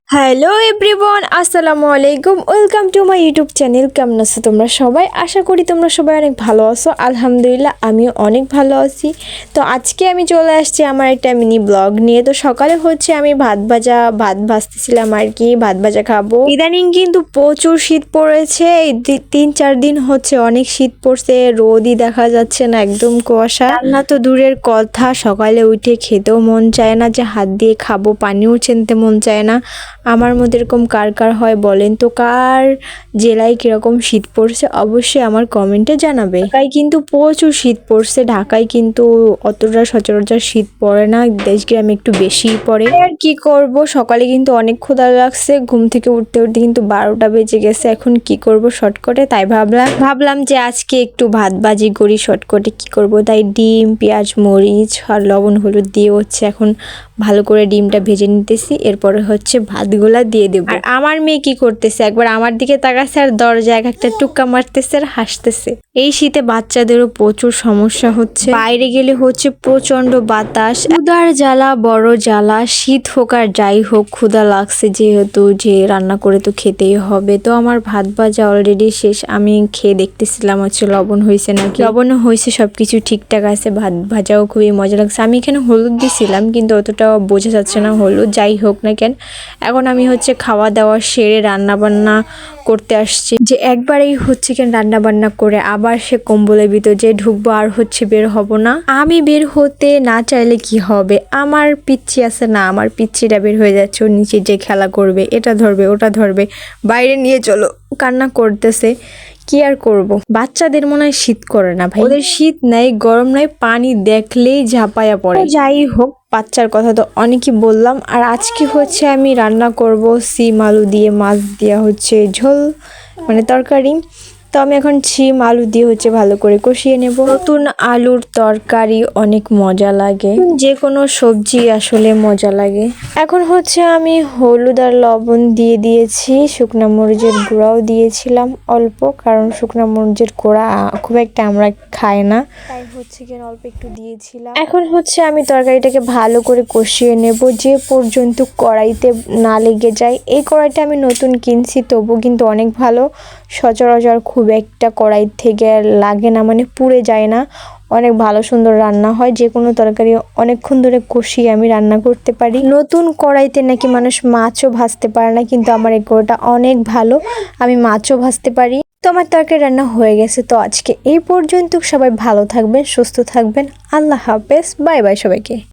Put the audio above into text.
Hello everyone, আসসালামু আলাইকুম। Welcome to my YouTube channel. কেমন আছো তোমরা সবাই? আশা করি তোমরা সবাই অনেক ভালো আছো। আলহামদুলিল্লাহ আমিও অনেক ভালো আছি। তো আজকে আমি চলে আসছি আমার একটা মিনি ব্লগ নিয়ে। তো সকালে হচ্ছে আমি ভাত ভাজতেছিলাম আর কি, ভাত ভাজা খাবো। ইদানিং কিন্তু প্রচুর শীত পড়েছে। এই 3-4 দিন হচ্ছে অনেক শীত পড়ছে, রোদই দেখা যাচ্ছে না, একদম কুয়াশা। রান্না তো দূরের কথা, সকালে উঠে খেতেও মন চায় না, যে হাত দিয়ে খাবো, পানিও চেনতে মন চায় না। আমার মধ্যে এরকম কার কার হয় বলেন তো? কার জেলায় কিরকম শীত পড়ছে অবশ্যই আমার কমেন্টে জানাবে। ঢাকায় কিন্তু প্রচুর শীত পড়ছে। ঢাকায় কিন্তু অতটা সচরাচর শীত পড়ে না, দেশ গ্রামে একটু বেশিই পড়ে। আর কি করব, সকালে কিন্তু অনেক ক্ষুধা লাগছে, ঘুম থেকে উঠতে উঠতে কিন্তু 12টা বেজে গেছে। এখন কি করব শর্টকাটে, তাই ভাবলাম যে আজকে একটু ভাত ভাজি করি শর্টকাটে। কি করব, তাই ডিম, পেঁয়াজ, মরিচ আর লবণ হলুদ দিয়ে হচ্ছে এখন ভালো করে ডিমটা ভেজে নিতেছি। এরপরে হচ্ছে ভাতগুলা দিয়ে দেবো। আর আমার মেয়ে কি করতেছে, একবার আমার দিকে তাকাচ্ছে আর দরজায় একটা টুক্কা মারতেছে আর হাসতেছে। এই শীতে বাচ্চাদেরও প্রচুর সমস্যা হচ্ছে। বাইরে গেলে হচ্ছে প্রচন্ড বাতাস, ক্ষুধার জ্বালা বড় জ্বালা। শীত হোক আর যাই হোক, ক্ষুধা লাগছে যেহেতু, যে রান্না করে তো খেতেই হবে। তো আমার ভাত ভাজা অলরেডি শেষ। আমি খেয়ে দেখতেছিলাম হচ্ছে লবণ হয়েছে নাকি। লবণও হয়েছে, সবকিছু ঠিকঠাক আছে। ভাত ভাজাও খুবই মজা লাগছে। আমি এখানে হলুদ দিছিলাম কিন্তু অতটা বোঝা যাচ্ছে না হলুদ। যাই হোক না কেন, এখন আমি হচ্ছে খাওয়া দাওয়া সেরে রান্না বান্না করতে আসছি। যে একবারেই হচ্ছে কেন রান্না বান্না করে আবার সে কম্বলের ভিতর যে ঢুকবো, আর হচ্ছে বের হব না। আমি বের হতে না চাইলে কি হবে, আমার পিচ্ছি আছে না, আমার পিচ্ছিটা বের হয়ে যাচ্ছে। ওর নিচে যে খেলা করবে, এটা ধরবে ওটা ধরবে, বাইরে নিয়ে চলো, কান্না করতেছে। কি আর করব, বাচ্চাদের মনে হয় শীত করে না ভাই। ওদের শীত নাই, গরম নাই, পানি দেখলেই ঝাঁপায়া পড়ে। যাই হোক, বাচ্চার কথা তো অনেকই বললাম। আর আজকে হচ্ছে আমি রান্না করব সিম আলু দিয়ে, মাছ দিয়ে হচ্ছে ঝোল, মানে তরকারি। তো আমি এখন সিম আলু দিয়ে হচ্ছে ভালো করে কষিয়ে নেব। নতুন আলুর তরকারি অনেক মজা লাগে, যে কোনো সবজি আসলে মজা লাগে। এখন হচ্ছে আমি হলুদ আর লবণ দিয়ে দিয়েছি, শুকনা মরিচের গুঁড়াও দিয়েছিলাম অল্প, কারণ শুকনা মরিচের গুঁড়া খুব একটা আমরা খাই না, তাই হচ্ছে কি অল্প একটু দিয়েছিলাম। এখন হচ্ছে আমি তরকারিটাকে ভালো করে কষিয়ে নেব, যে পর্যন্ত কড়াইতে না লেগে যায়। এই কড়াইটা আমি নতুন কিনছি, তবু কিন্তু অনেক ভালো। সচরাচর খুব একটা কড়াই থেকে লাগে না, মানে পুড়ে যায় না, অনেক ভালো সুন্দর রান্না হয়। যে কোনো তরকারি অনেকক্ষণ ধরে কষিয়ে আমি রান্না করতে পারি। নতুন কড়াইতে নাকি মানুষ মাছও ভাজতে পারে না, কিন্তু আমার এই কড়াইটা অনেক ভালো, আমি মাছও ভাজতে পারি। তো আমার তরকারি রান্না হয়ে গেছে। তো আজকে এই পর্যন্ত, সবাই ভালো থাকবেন, সুস্থ থাকবেন। আল্লাহ হাফেজ, বাই বাই সবাইকে।